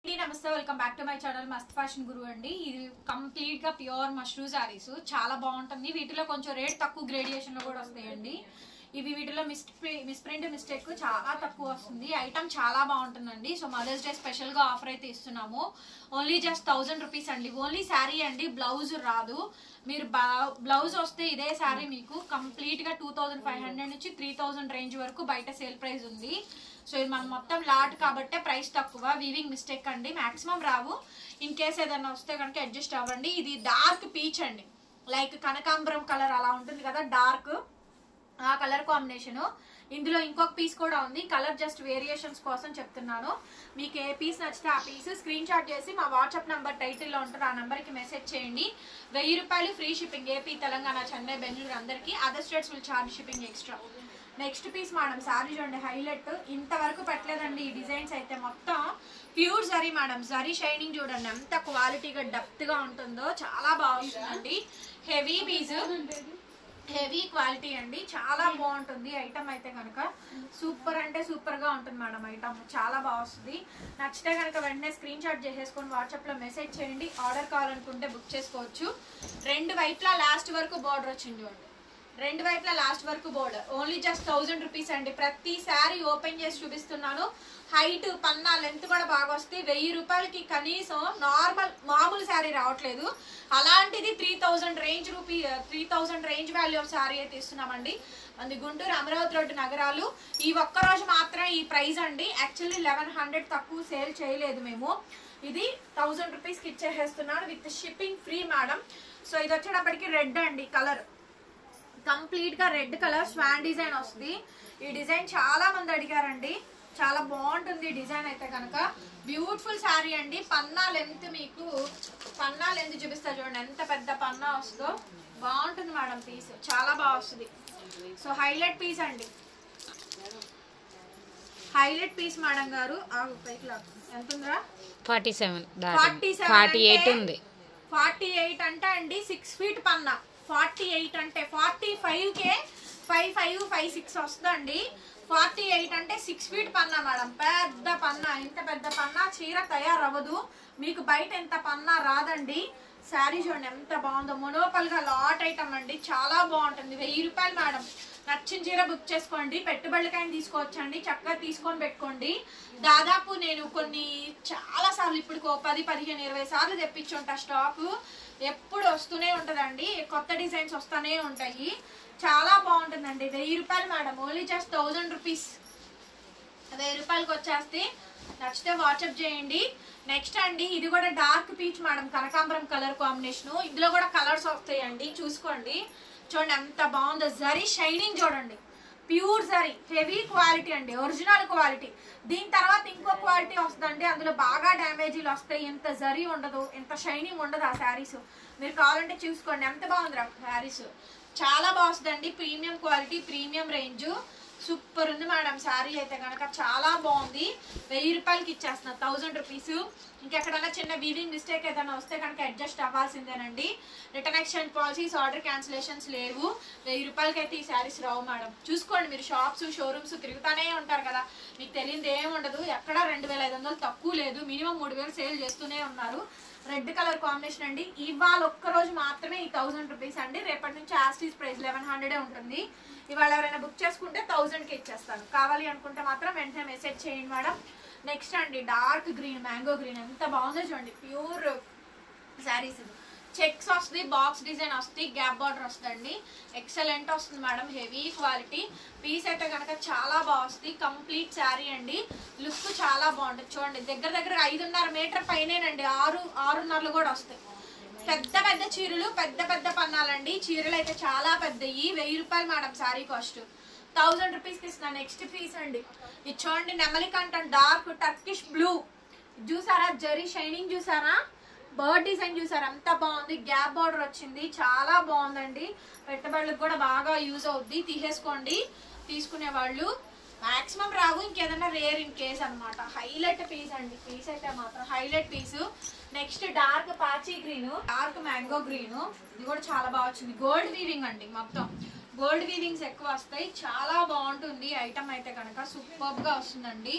నమస్తే welcome back to my channel మస్త్ fashion గురు అండి. ఇది కంప్లీట్ గా ప్యూర్ మష్రూ సారీస్ చాలా బాగుంటుంది. వీటిలో కొంచెం రేట్ తక్కువ గ్రేడియేషన్ లో కూడా వస్తాయండి. ఇవి వీటిలో మిస్ప్రింట్ మిస్టేక్ చాలా తక్కువ వస్తుంది. ఐటమ్ చాలా బాగుంటుందండి. సో మదర్స్ డే స్పెషల్ గా ఆఫర్ అయితే ఇస్తున్నాము. ఓన్లీ జస్ట్ 1000 రూపీస్ అండి. ఓన్లీ శారీ అండి, బ్లౌజ్ రాదు. మీరు బ్లౌజ్ వస్తే ఇదే శారీ మీకు కంప్లీట్ గా 2500 నుంచి 3000 రేంజ్ వరకు బయట సేల్ ప్రైస్ ఉంది. సో ఇది మనం మొత్తం లాట్ కాబట్టి ప్రైస్ తక్కువ. వీవింగ్ మిస్టేక్ అండి, మాక్సిమం రావు. ఇన్ కేస్ ఏదైనా వస్తే కనుక అడ్జస్ట్ అవ్వండి. ఇది డార్క్ పీచ్ అండి, లైక్ కనకాంబరం కలర్ అలా ఉంటుంది కదా, డార్క్ ఆ కలర్ కాంబినేషన్. ఇందులో ఇంకొక పీస్ కూడా ఉంది. కలర్ జస్ట్ వేరియేషన్స్ కోసం చెప్తున్నాను. మీకు ఏ పీస్ నచ్చితే ఆ పీస్ స్క్రీన్ షాట్ చేసి మా వాట్సాప్ నంబర్ టైటిల్లో ఉంటుంది, ఆ నెంబర్కి మెసేజ్ చేయండి. 1000 రూపాయలు free shipping. AP, Telangana, Chennai, Bengaluru అందరికీ. Other states will charge shipping extra. Next piece madam, sari చూడండి, హైలైట్. ఇంతవరకు పెట్టలేదండి ఈ డిజైన్స్ అయితే. మొత్తం pure zari madam, zari shining చూడండి ఎంత క్వాలిటీగా డెప్త్ గా ఉంటుందో, చాలా బాగుంటుందండి. హెవీ పీస్, హెవీ క్వాలిటీ అండి, చాలా బాగుంటుంది ఐటమ్ అయితే కనుక. సూపర్ అంటే సూపర్ గా ఉంటుంది మేడం ఐటమ్, చాలా బాగా వస్తుంది. నచ్చితే కనుక వెంటనే స్క్రీన్ షాట్ చేసేసుకొని వాట్సాప్ లో మెసేజ్ చేయండి. ఆర్డర్ కావాలనుకుంటే బుక్ చేసుకోవచ్చు. రెండు వైపులా లాస్ట్ వరకు బార్డర్ వచ్చింది చూడండి, రెండు వైపులా లాస్ట్ వరకు బోర్డర్. ఓన్లీ జస్ట్ 1000 రూపీస్ అండి. ప్రతి శారీ ఓపెన్ చేసి చూపిస్తున్నాను. హైట్, పన్నా, లెంత్ కూడా బాగా వస్తాయి. 1000 రూపాయలకి కనీసం మామూలు శారీ రావట్లేదు. అలాంటిది 3000 రేంజ్ వాల్యూ ఆఫ్ శారీ అయితే ఇస్తున్నామండి. అది గుంటూరు అమరావతి రోడ్డు నగరాలు. ఈ ఒక్కరోజు మాత్రం ఈ ప్రైస్ అండి. యాక్చువల్లీ 1100 తక్కువ సేల్ చేయలేదు మేము. ఇది 1000 రూపీస్కి ఇచ్చేసేస్తున్నాను with shipping free madam. So ఇది వచ్చేటప్పటికి రెడ్ అండి కలర్, కంప్లీట్ గా రెడ్ కలర్ స్వాన్ డిజైన్ వస్తుంది. ఈ డిజైన్ చాలా మంది అడిగారండి, చాలా బాగుంటుంది డిజైన్ అయితే కనుక. బ్యూటిఫుల్ శారీ అండి. పన్నా లెంత్, మీకు పన్నా లెంత్ చూపిస్తా చూడండి ఎంత పెద్ద పన్నా వస్తుందో. బాగుంటుంది మేడం పీస్, చాలా బాగా వస్తుంది. సో హైలైట్ పీస్ అండి, హైలైట్ పీస్ మేడం గారు. పైకి ఎంత ఉందిరా? 48 ఉంది. 48 అంటే అండి 6 ఫీట్ పన్నా. 48 అంటే 45కే 5556 వస్తుందండి. 48 అంటే 6 ఫీట్ పన్నా మేడం, పెద్ద పన్నా. ఇంత పెద్ద పన్నా చీర తయారవ్వదు మీకు, బయట ఎంత పన్నా రాదండి. శారీ చూడండి ఎంత బాగుందో, మొనోపల్ గా లాట్ ఐటమ్ అండి, చాలా బాగుంటుంది. 1000 రూపాయలు మేడం. నచ్చిన చీర బుక్ చేసుకోండి, పెట్టుబడికైనా తీసుకోవచ్చండి, చక్కగా తీసుకొని పెట్టుకోండి. దాదాపు నేను కొన్ని చాలా సార్లు, ఇప్పుడు 10, 15, 20 సార్లు తెప్పించుంటా. స్టాక్ ఎప్పుడు వస్తూనే ఉంటదండి, కొత్త డిజైన్స్ వస్తూనే ఉంటాయి. చాలా బాగుంటుందండి. 1000 రూపాయలు మేడం, ఓన్లీ జస్ట్ 1000 రూపీస్. 1000 రూపాయలకి వచ్చేస్తే నచ్చితే వాట్సాప్ చేయండి. నెక్స్ట్ అండి, ఇది కూడా డార్క్ పీచ్ మేడం, కనకాంబరం కలర్ కాంబినేషన్. ఇందులో కూడా కలర్స్ వస్తాయండి, చూసుకోండి. చూడండి ఎంత బాగుందో, జరీ షైనింగ్ చూడండి, ప్యూర్ జరీ, హెవీ క్వాలిటీ అండి, ఒరిజినల్ క్వాలిటీ. దీని తర్వాత ఇంకో క్వాలిటీ వస్తుందండి, అందులో బాగా డ్యామేజీలు వస్తాయి. ఎంత జరీ ఉండదు, ఎంత షైనింగ్ ఉండదు ఆ శారీస్. మీరు కావాలంటే చూసుకోండి ఎంత బాగుందిరా శారీస్, చాలా బాగుందండి. Premium quality, premium range, super ఉంది మేడం శారీ అయితే కనుక, చాలా బాగుంది. 1000 రూపాయలకి ఇచ్చేస్తున్నా, 1000 రూపీస్. ఇంకెక్కడైనా చిన్న వీవింగ్ మిస్టేక్ ఏదైనా వస్తే కనుక అడ్జస్ట్ అవ్వాల్సిందేనండి. Return exchange policies, order cancellations లేవు. 1000 రూపాయలకి అయితే ఈ శారీస్ రావు మేడం. చూసుకోండి, మీరు షాప్స్, షోరూమ్స్ తిరుగుతానే ఉంటారు కదా, మీకు తెలియదు ఏముండదు. ఎక్కడ 2500 తక్కువ లేదు, మినిమం 3000 సేల్ చేస్తూనే ఉన్నారు. రెడ్ కలర్ కాంబినేషన్ అండి. ఇవాళ ఒక్కరోజు మాత్రమే ఈ 1000 రూపీస్ అండి. రేపటి నుంచి యాస్టీస్ ప్రైస్ 1100 ఉంటుంది. ఇవాళ ఎవరైనా బుక్ చేసుకుంటే 1000కి ఇచ్చేస్తాను. కావాలి అనుకుంటే మాత్రం వెంటనే మెసేజ్ చేయండి మేడం. నెక్స్ట్ అండి, డార్క్ గ్రీన్, మ్యాంగో గ్రీన్, ఎంత బాగుందో చూడండి. ప్యూర్ శారీస్, చెక్స్ వస్తుంది, బాక్స్ డిజైన్ వస్తుంది, గ్యాప్ బార్డర్ వస్తుందండి. ఎక్సలెంట్ వస్తుంది మేడం, హెవీ క్వాలిటీ. పీస్ అయితే కనుక చాలా బాగా వస్తుంది. కంప్లీట్ శారీ అండి, లుక్ చాలా బాగుంటుంది. చూడండి దగ్గర 5.5 మీటర్ పైనేనండి, 6.5 కూడా వస్తాయి. పెద్ద పెద్ద చీరలు, పెద్ద పెద్ద పన్నాలండి. చీరలు అయితే చాలా పెద్దవి. 1000 రూపాయలు మేడం శారీ కాస్ట్. 1000 రూపీస్కి ఇస్తున్నాను. నెక్స్ట్ పీస్ అండి, ఇది చూడండి, నెమలి కంఠం, డార్క్ టర్కిష్ బ్లూ. చూసారా జరీ షైనింగ్, చూసారా బర్డ్ డిజైన్, చూసారా ఎంత బాగుంది. గ్యాప్ బార్డర్ వచ్చింది, చాలా బాగుందండి. పెట్టుబడులకు కూడా బాగా యూజ్ అవుద్ది. తీసేసుకోండి తీసుకునే వాళ్ళు. మాక్సిమం రావు, ఇంకేదైనా రేర్ ఇన్ కేస్ అనమాట. హైలైట్ పీస్ అండి, పీస్ అయితే మాత్రం హైలైట్ పీస్. నెక్స్ట్ డార్క్ పాచీ గ్రీన్, డార్క్ మ్యాంగో గ్రీన్, ఇది కూడా చాలా బాగా వచ్చింది. గోల్డ్ వీవింగ్ అండి, మొత్తం గోల్డ్ వీవింగ్స్ ఎక్కువ వస్తాయి. చాలా బాగుంటుంది ఐటమ్ అయితే కనుక, సూపర్ గా వస్తుందండి.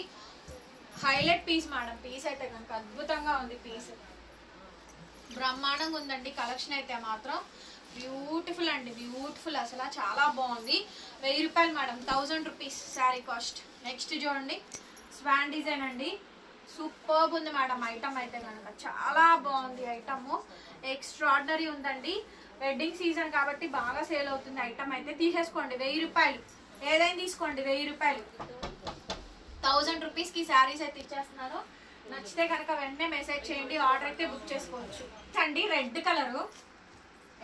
Highlight piece madam. పీస్ అయితే కనుక అద్భుతంగా ఉంది. పీస్ బ్రహ్మాండంగా ఉందండి. కలెక్షన్ అయితే మాత్రం బ్యూటిఫుల్ అండి, బ్యూటిఫుల్. అసలు చాలా బాగుంది. 1000 రూపాయలు madam, 1000 rupees sari cost. Next చూడండి, స్వాన్ డిజైన్ అండి. సూపర్బ్ ఉంది మేడం. ఐటమ్ అయితే కనుక చాలా బాగుంది. ఐటమ్ ఎక్స్ట్రాడినరీ ఉందండి. వెడ్డింగ్ సీజన్ కాబట్టి బాగా సేల్ అవుతుంది. ఐటమ్ అయితే తీసేసుకోండి. 1000 రూపాయలు, ఏదైనా తీసుకోండి. 1000 రూపాయలు, 1000 రూపీస్కి శారీస్ అయితే ఇచ్చేస్తున్నాను. నచ్చితే కనుక వెంటనే మెసేజ్ చేయండి, ఆర్డర్ అయితే బుక్ చేసుకోవచ్చు అండి. రెడ్ కలరు,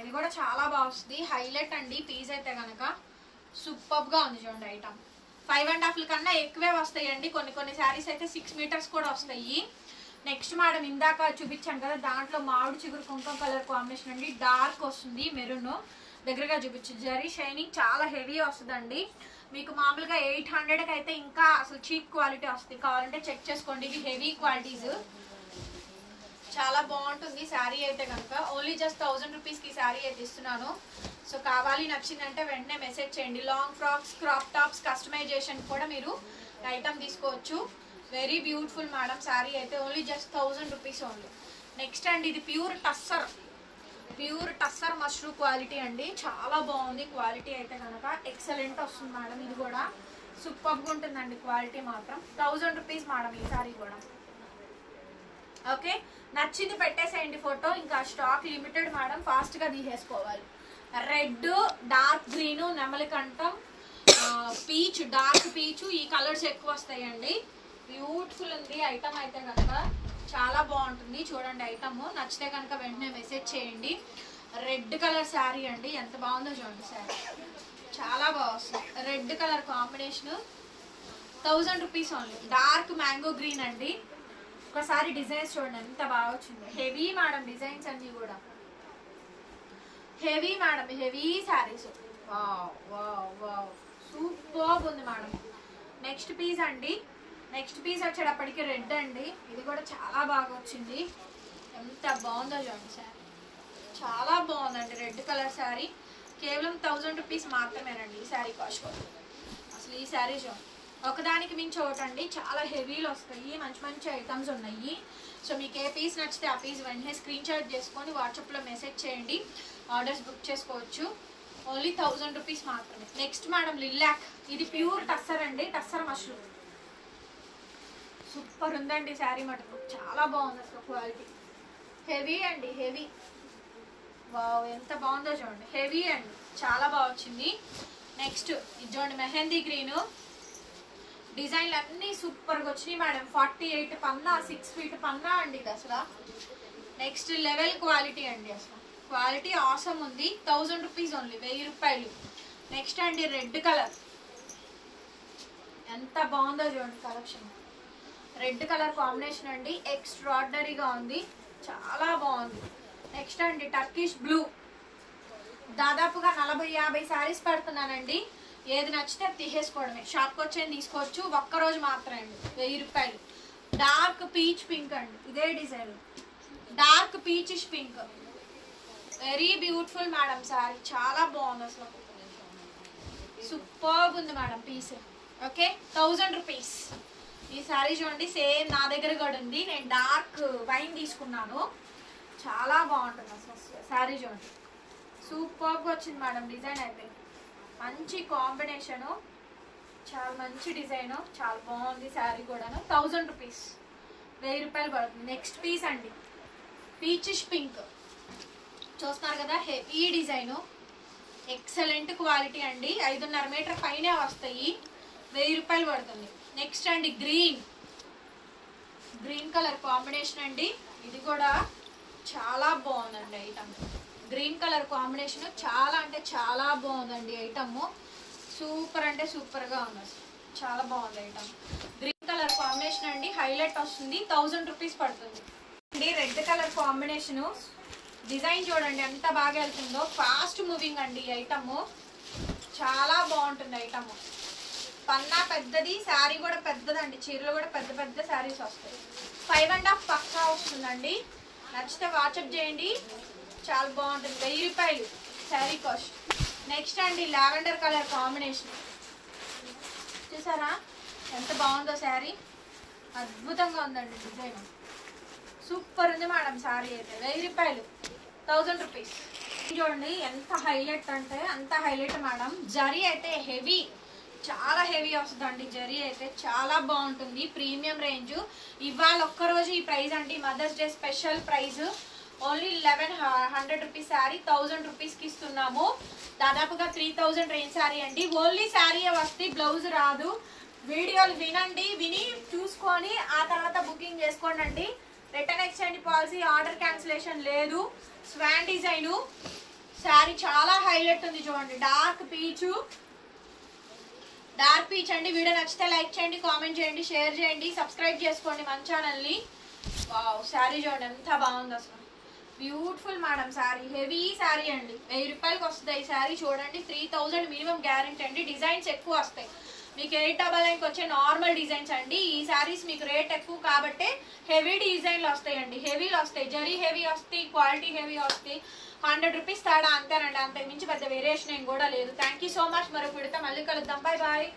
ఇది కూడా చాలా బాగా వస్తుంది. హైలైట్ అండి. పీస్ అయితే కనుక సూపర్గా ఉంది. చూడండి ఐటమ్ 5.5 కన్నా ఎక్కువే వస్తాయండి. కొన్ని శారీస్ అయితే 6 మీటర్స్ కూడా వస్తాయి. నెక్స్ట్ మేడం, ఇందాక చూపించాను కదా, దాంట్లో మామిడి చిగురు కుంకుమ కలర్ కాంబినేషన్ అండి. డార్క్ వస్తుంది, మెరూన్. దగ్గరగా చూపించు. జరీ షైనింగ్ చాలా హెవీ వస్తుందండి. మీకు మామూలుగా 800కి అయితే ఇంకా అసలు చీప్ క్వాలిటీ వస్తుంది. కావాలంటే చెక్ చేసుకోండి. ఇవి హెవీ క్వాలిటీస్, చాలా బాగుంటుంది శారీ అయితే కనుక. ఓన్లీ జస్ట్ 1000 రూపీస్కి శారీ అయితే ఇస్తున్నాను. సో కావాలి, నచ్చిందంటే వెంటనే మెసేజ్ చేయండి. Long frocks, crop tops customisation కూడా మీరు ఐటమ్ తీసుకోవచ్చు. వెరీ బ్యూటిఫుల్ మేడం శారీ అయితే. Only just 1000 rupees only. Next అండి, ఇది ప్యూర్ టస్సర్ మష్రూ క్వాలిటీ అండి. చాలా బాగుంది క్వాలిటీ అయితే కనుక. ఎక్సలెంట్ వస్తుంది మేడం. ఇది కూడా సూపర్గా ఉంటుందండి క్వాలిటీ మాత్రం. 1000 రూపీస్ మేడం ఈ సారీ కూడా. ఓకే, నచ్చింది పెట్టేసేయండి ఫోటో. ఇంకా స్టాక్ లిమిటెడ్ మేడం, ఫాస్ట్గా తీసేసుకోవాలి. రెడ్, డార్క్ గ్రీను, నెమలికంఠం, పీచ్, డార్క్ పీచు, ఈ కలర్స్ ఎక్కువ వస్తాయండి. బ్యూటిఫుల్ ఉంది ఐటమ్ అయితే కనుక. చాలా బాగుంటుంది. చూడండి ఐటమ్ నచ్చితే కనుక వెంటనే మెసేజ్ చేయండి. రెడ్ కలర్ శారీ అండి. ఎంత బాగుందో చూడండి శారీ. చాలా బాగా వస్తుంది. Red colour combination. 1000 rupees only. Dark mango green అండి. ఒకసారి డిజైన్స్ చూడండి ఎంత బాగా వచ్చింది. హెవీ మేడం, డిజైన్స్ అన్ని కూడా heavy madam. Heavy saris. Wow wow wow, super ఉంది మేడం. నెక్స్ట్ పీస్ అండి. నెక్స్ట్ పీస్ వచ్చేటప్పటికి రెడ్ అండి. ఇది కూడా చాలా బాగా వచ్చింది. ఎంత బాగుందో చూడండి శారీ. చాలా బాగుందండి రెడ్ కలర్ శారీ. కేవలం 1000 రూపీస్ మాత్రమేనండి ఈ శారీ కాస్ట్. అసలు ఈ శారీ చూడండి, ఒకదానికి మించి ఒకటండి. చాలా హెవీలు వస్తాయి. మంచి ఐటమ్స్ ఉన్నాయి. సో మీకు ఏ పీస్ నచ్చితే ఆ పీస్ వెంటనే స్క్రీన్ షాట్ చేసుకొని వాట్సాప్లో మెసేజ్ చేయండి. ఆర్డర్స్ బుక్ చేసుకోవచ్చు. ఓన్లీ 1000 రూపీస్ మాత్రమే. Next madam, lilac. ఇది ప్యూర్ టస్సర్ అండి. టస్సర్ మష్రూమ్. సూపర్ ఉందండి శారీ మటుకు. చాలా బాగుంది అసలు క్వాలిటీ. హెవీ అండి, హెవీ. వావ్, ఎంత బాగుందో చూడండి. హెవీ అండి, చాలా బాగా వచ్చింది. నెక్స్ట్ ఇది చూడండి, మెహందీ గ్రీను. డిజైన్లు అన్నీ సూపర్గా వచ్చినాయి మేడం. 48 పన్నా, 6 ఫీట్ పన్నా అండి ఇది అసలు. నెక్స్ట్ లెవెల్ క్వాలిటీ అండి. అసలు క్వాలిటీ ఆసమ్ ఉంది. 1000 రూపీస్ ఓన్లీ, 1000 రూపాయలు. నెక్స్ట్ అండి, రెడ్ కలర్. ఎంత బాగుందో చూడండి కలెక్షన్. రెడ్ కలర్ కాంబినేషన్ అండి. ఎక్స్ట్రాడినరీగా ఉంది, చాలా బాగుంది. నెక్స్ట్ అండి, టర్కిష్ బ్లూ. దాదాపుగా 40-50 శారీస్ పెడుతున్నానండి. ఏది నచ్చితే అది తీసేసుకోవడమే. షాప్కి వచ్చేది తీసుకోవచ్చు. ఒక్కరోజు మాత్రమే అండి, 1000 రూపాయలు. డార్క్ పీచ్ పింక్ అండి. ఇదే design, dark peachish pink. Very beautiful madam sari. చాలా బాగుంది అసలు. సూపర్గా ఉంది మేడం పీస్. ఓకే, 1000 రూపీస్ ఈ శారీ చూడండి. సేమ్ నా దగ్గర కూడా ఉంది. నేను డార్క్ వైన్ తీసుకున్నాను. చాలా బాగుంటుంది అసలు శారీ చూడండి. సూపర్గా వచ్చింది మేడం డిజైన్ అయితే. మంచి కాంబినేషను, చాలా మంచి డిజైను, చాలా బాగుంది శారీ కూడాను. 1000 రూపీస్, 1000 రూపాయలు పడుతుంది. నెక్స్ట్ పీస్ అండి, పీచిష్ పింక్. చూస్తున్నారు కదా, హెవీ డిజైను, ఎక్సలెంట్ క్వాలిటీ అండి. 5.5 మీటర్ పైనే వస్తాయి. 1000 రూపాయలు పడుతుంది. నెక్స్ట్ అండి, గ్రీన్ కలర్ కాంబినేషన్ అండి. ఇది కూడా చాలా బాగుందండి ఐటమ్. గ్రీన్ కలర్ కాంబినేషన్ చాలా అంటే చాలా బాగుందండి ఐటమ్. సూపర్ అంటే సూపర్గా ఉంది. చాలా బాగుంది ఐటమ్. గ్రీన్ కలర్ కాంబినేషన్ అండి. హైలైట్ వస్తుంది. 1000 రూపీస్ పడుతుంది అండి. Red colour combination. డిజైన్ చూడండి ఎంత బాగా వెళ్తుందో. ఫాస్ట్ మూవింగ్ అండి ఐటమ్. చాలా బాగుంటుంది ఐటమ్. పన్నా పెద్దది, శారీ కూడా పెద్దదండి. చీరలు కూడా పెద్ద పెద్ద శారీస్ వస్తాయి. 5.5 పక్కా వస్తుందండి. నచ్చితే వాట్సాప్ చేయండి. చాలా బాగుంటుంది. 1000 రూపాయలు శారీ కాస్ట్. నెక్స్ట్ అండి, లావెండర్ కలర్ కాంబినేషన్. చూసారా ఎంత బాగుందో శారీ. అద్భుతంగా ఉందండి డిజైన్, సూపర్ ఉంది మేడం. సారీ అయితే 1000 రూపాయలు, 1000 రూపీస్. చూడండి ఎంత హైలైట్ అంటే అంత హైలైట్ మేడం. జరీ అయితే హెవీ, చాలా హెవీ వస్తుందండి. జరీ అయితే చాలా బాగుంటుంది, ప్రీమియం రేంజ్. ఇవాళ ఒక్కరోజు ఈ ప్రైస్ అండి, mother's day special price. Only 1100 rupees sari 1000 రూపీస్కి ఇస్తున్నాము. దాదాపుగా 3000 రేంజ్ శారీ అండి. ఓన్లీ శారీ వస్తే బ్లౌజ్ రాదు. వీడియోలు వినండి, విని చూసుకొని ఆ తర్వాత బుకింగ్ చేసుకోండి అండి. Return exchange policy, order cancellation లేదు. స్వాన్ డిజైను శారీ చాలా హైలైట్ ఉంది చూడండి. డార్క్ పీచ్ అండి. వీడియో నచ్చితే లైక్ చేయండి, కామెంట్ చేయండి, షేర్ చేయండి, సబ్స్క్రైబ్ చేసుకోండి మన ఛానల్ని. వావ్ శారీ చూడండి ఎంత బాగుంది అసలు, beautiful madam. Sari heavy sari అండి, 1000 రూపాయలకి వస్తుంది ఈ శారీ. చూడండి 3000 మినిమం గ్యారెంటీ అండి. డిజైన్స్ ఎక్కువ వస్తాయి మీకు, 899కి వచ్చే నార్మల్ డిజైన్స్ అండి. ఈ శారీస్ మీకు రేట్ ఎక్కువ కాబట్టి హెవీ డిజైన్లు వస్తాయండి, హెవీలు వస్తాయి. జరీ హెవీ వస్తాయి, క్వాలిటీ హెవీ వస్తాయి. 100 రూపీస్ తేడా అంతేనండి, అంతకు మించి పెద్ద వేరియేషన్ ఏం కూడా లేదు. Thank you so much. మరొక విడత మళ్ళీ కలుద్దాం. Bye bye.